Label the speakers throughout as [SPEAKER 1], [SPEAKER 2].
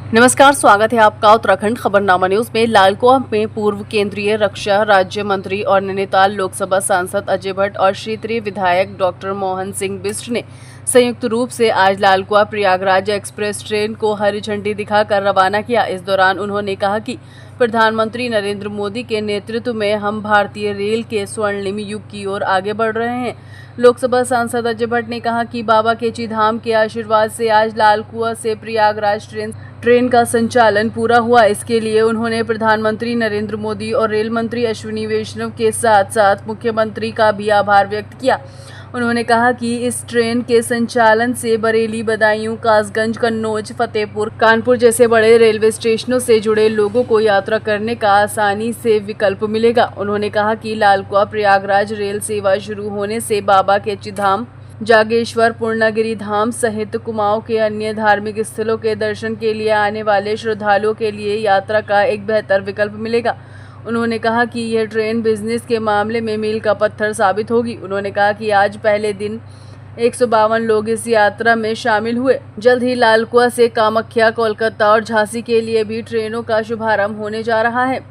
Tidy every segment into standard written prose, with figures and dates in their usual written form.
[SPEAKER 1] नमस्कार, स्वागत है आपका उत्तराखंड खबरनामा न्यूज में। लालकुआं में पूर्व केंद्रीय रक्षा राज्य मंत्री और नैनीताल लोकसभा सांसद अजय भट्ट और क्षेत्रीय विधायक डॉक्टर मोहन सिंह बिष्ट ने संयुक्त रूप से आज लालकुआं प्रयागराज एक्सप्रेस ट्रेन को हरी झंडी दिखाकर रवाना किया। इस दौरान उन्होंने कहा कि प्रधानमंत्री नरेंद्र मोदी के नेतृत्व में हम भारतीय रेल के स्वर्णिम युग की ओर आगे बढ़ रहे हैं। लोकसभा सांसद अजय भट्ट ने कहा कि बाबा केची धाम के आशीर्वाद से आज लालकुआं से प्रयागराज ट्रेन का संचालन पूरा हुआ। इसके लिए उन्होंने प्रधानमंत्री नरेंद्र मोदी और रेल मंत्री अश्विनी वैष्णव के साथ साथ मुख्यमंत्री का भी आभार व्यक्त किया। उन्होंने कहा कि इस ट्रेन के संचालन से बरेली, बदायूं, कासगंज, कन्नौज, फतेहपुर, कानपुर जैसे बड़े रेलवे स्टेशनों से जुड़े लोगों को यात्रा करने का आसानी से विकल्प मिलेगा। उन्होंने कहा कि लालकुआं प्रयागराज रेल सेवा शुरू होने से बाबा केची धाम, जागेश्वर, पूर्णागिरि धाम सहित कुमाऊं के अन्य धार्मिक स्थलों के दर्शन के लिए आने वाले श्रद्धालुओं के लिए यात्रा का एक बेहतर विकल्प मिलेगा। उन्होंने कहा कि यह ट्रेन बिजनेस के मामले में मील का पत्थर साबित होगी। उन्होंने कहा कि आज पहले दिन 152 लोग इस यात्रा में शामिल हुए। जल्द ही लालकुआं से कामाख्या, कोलकाता और झांसी के लिए भी ट्रेनों का शुभारंभ होने जा रहा है।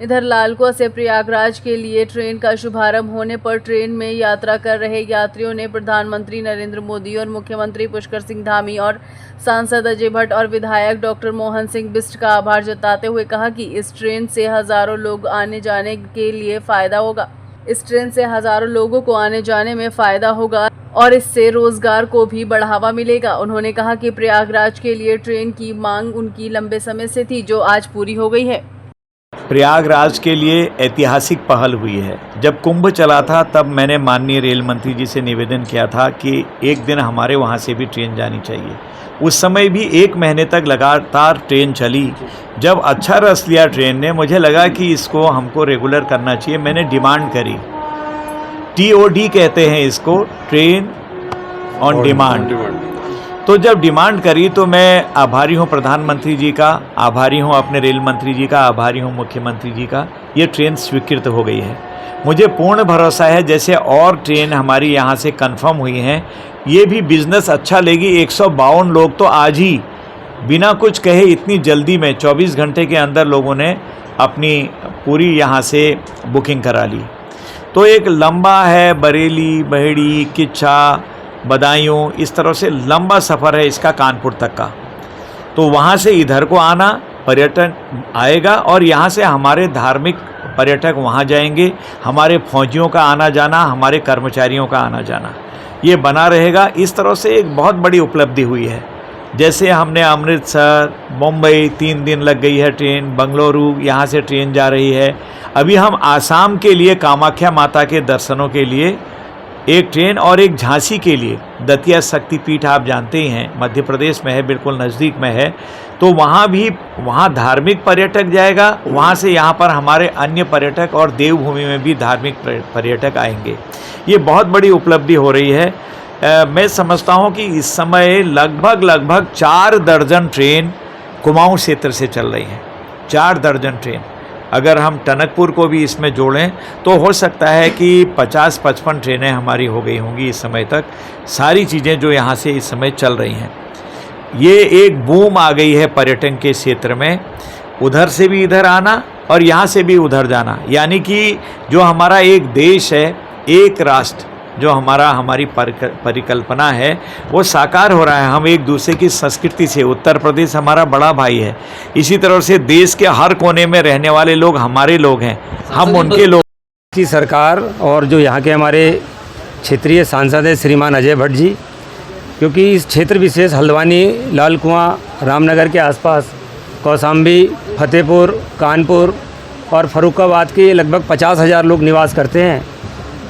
[SPEAKER 1] इधर लालकुआं से प्रयागराज के लिए ट्रेन का शुभारंभ होने पर ट्रेन में यात्रा कर रहे यात्रियों ने प्रधानमंत्री नरेंद्र मोदी और मुख्यमंत्री पुष्कर सिंह धामी और सांसद अजय भट्ट और विधायक डॉक्टर मोहन सिंह बिष्ट का आभार जताते हुए कहा कि इस ट्रेन से हजारों लोग आने जाने के लिए फायदा होगा। इस ट्रेन से हजारों लोगों को आने जाने में फायदा होगा और इससे रोजगार को भी बढ़ावा मिलेगा। उन्होंने कहा कि प्रयागराज के लिए ट्रेन की मांग उनकी लंबे समय से थी, जो आज पूरी हो गई है।
[SPEAKER 2] प्रयागराज के लिए ऐतिहासिक पहल हुई है। जब कुंभ चला था तब मैंने माननीय रेल मंत्री जी से निवेदन किया था कि एक दिन हमारे वहाँ से भी ट्रेन जानी चाहिए। उस समय भी 1 महीने तक लगातार ट्रेन चली। जब अच्छा रस लिया ट्रेन ने, मुझे लगा कि इसको हमको रेगुलर करना चाहिए। मैंने डिमांड करी, TOD कहते हैं इसको, ट्रेन ऑन डिमांड। तो जब डिमांड करी तो मैं आभारी हूँ प्रधानमंत्री जी का, आभारी हूँ अपने रेल मंत्री जी का, आभारी हूँ मुख्यमंत्री जी का। ये ट्रेन स्वीकृत हो गई है। मुझे पूर्ण भरोसा है जैसे और ट्रेन हमारी यहाँ से कंफर्म हुई हैं, ये भी बिज़नेस अच्छा लेगी। 152 लोग तो आज ही बिना कुछ कहे इतनी जल्दी में 24 घंटे के अंदर लोगों ने अपनी पूरी यहाँ से बुकिंग करा ली। तो एक लंबा है बरेली, बहेड़ी, किच्छा, बदायूं, इस तरह से लंबा सफ़र है इसका कानपुर तक का। तो वहाँ से इधर को आना, पर्यटन आएगा और यहाँ से हमारे धार्मिक पर्यटक वहाँ जाएंगे, हमारे फौजियों का आना जाना, हमारे कर्मचारियों का आना जाना ये बना रहेगा। इस तरह से एक बहुत बड़ी उपलब्धि हुई है। जैसे हमने अमृतसर, मुंबई 3 दिन लग गई है ट्रेन, बंगलुरु यहाँ से ट्रेन जा रही है। अभी हम आसाम के लिए कामाख्या माता के दर्शनों के लिए एक ट्रेन और एक झांसी के लिए, दतिया शक्तिपीठ आप जानते ही हैं, मध्य प्रदेश में है, बिल्कुल नज़दीक में है। तो वहाँ धार्मिक पर्यटक जाएगा, वहाँ से यहाँ पर हमारे अन्य पर्यटक और देवभूमि में भी धार्मिक पर्यटक आएंगे। ये बहुत बड़ी उपलब्धि हो रही है। मैं समझता हूँ कि इस समय लगभग 4 दर्जन ट्रेन कुमाऊं क्षेत्र से चल रही हैं। 4 दर्जन ट्रेन, अगर हम टनकपुर को भी इसमें जोड़ें तो हो सकता है कि 50-55 ट्रेनें हमारी हो गई होंगी इस समय तक। सारी चीज़ें जो यहाँ से इस समय चल रही हैं, ये एक बूम आ गई है पर्यटन के क्षेत्र में। उधर से भी इधर आना और यहाँ से भी उधर जाना, यानी कि जो हमारा एक देश है, एक राष्ट्र, जो हमारी परिकल्पना है वो साकार हो रहा है। हम एक दूसरे की संस्कृति से, उत्तर प्रदेश हमारा बड़ा भाई है, इसी तरह से देश के हर कोने में रहने वाले लोग हमारे लोग हैं, हम उनके लोग।
[SPEAKER 3] की सरकार और जो यहाँ के हमारे क्षेत्रीय सांसद हैं श्रीमान अजय भट्ट जी, क्योंकि इस क्षेत्र विशेष हल्द्वानी, लालकुआं, रामनगर के आसपास, कौशाम्बी, फतेहपुर, कानपुर और फर्रुखाबाद के लगभग 50,000 लोग निवास करते हैं,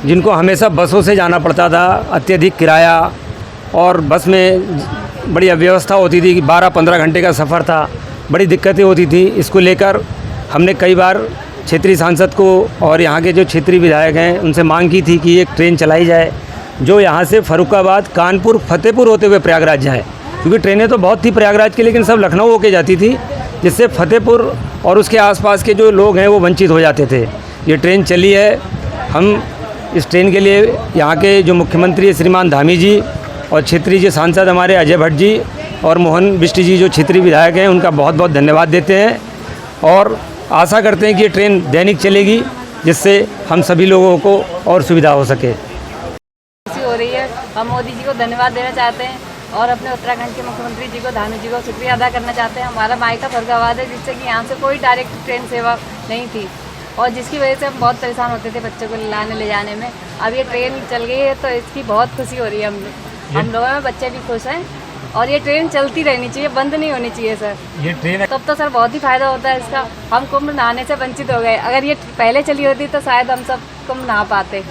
[SPEAKER 3] जिनको हमेशा बसों से जाना पड़ता था। अत्यधिक किराया और बस में बड़ी अव्यवस्था होती थी, 12-15 घंटे का सफ़र था, बड़ी दिक्कतें होती थी। इसको लेकर हमने कई बार क्षेत्रीय सांसद को और यहाँ के जो क्षेत्रीय विधायक हैं उनसे मांग की थी कि एक ट्रेन चलाई जाए जो यहाँ से फर्रुखाबाद, कानपुर, फतेहपुर होते हुए प्रयागराज जाए, क्योंकि ट्रेनें तो बहुत थी प्रयागराज की, लेकिन सब लखनऊ होके जाती थी, जिससे फतेहपुर और उसके आसपास के जो लोग हैं वो वंचित हो जाते थे। ये ट्रेन चली है। हम इस ट्रेन के लिए यहाँ के जो मुख्यमंत्री श्रीमान धामी जी और क्षेत्रीय सांसद हमारे अजय भट्ट जी और मोहन बिष्ट जी जो क्षेत्रीय विधायक हैं उनका बहुत बहुत धन्यवाद देते हैं और आशा करते हैं कि ये ट्रेन दैनिक चलेगी, जिससे हम सभी लोगों को और सुविधा हो सके।
[SPEAKER 4] खुशी हो रही है। हम मोदी जी को धन्यवाद देना चाहते हैं और अपने उत्तराखंड के मुख्यमंत्री जी को, धामी जी को शुक्रिया अदा करना चाहते हैं। हमारा मायका फरीदाबाद है, जिससे कि यहाँ से कोई डायरेक्ट ट्रेन सेवा नहीं थी और जिसकी वजह से हम बहुत परेशान होते थे बच्चों को लाने ले जाने में। अब ये ट्रेन चल गई है तो इसकी बहुत खुशी हो रही है हम लोगों में, बच्चे भी खुश हैं और ये ट्रेन चलती रहनी चाहिए, बंद नहीं होनी चाहिए सर।
[SPEAKER 3] ये ट्रेन
[SPEAKER 4] तब तो सर बहुत ही फ़ायदा होता है इसका। हम कुंभ नहाने से वंचित हो गए, अगर ये पहले चली होती तो शायद हम सब कुंभ नहा पाते।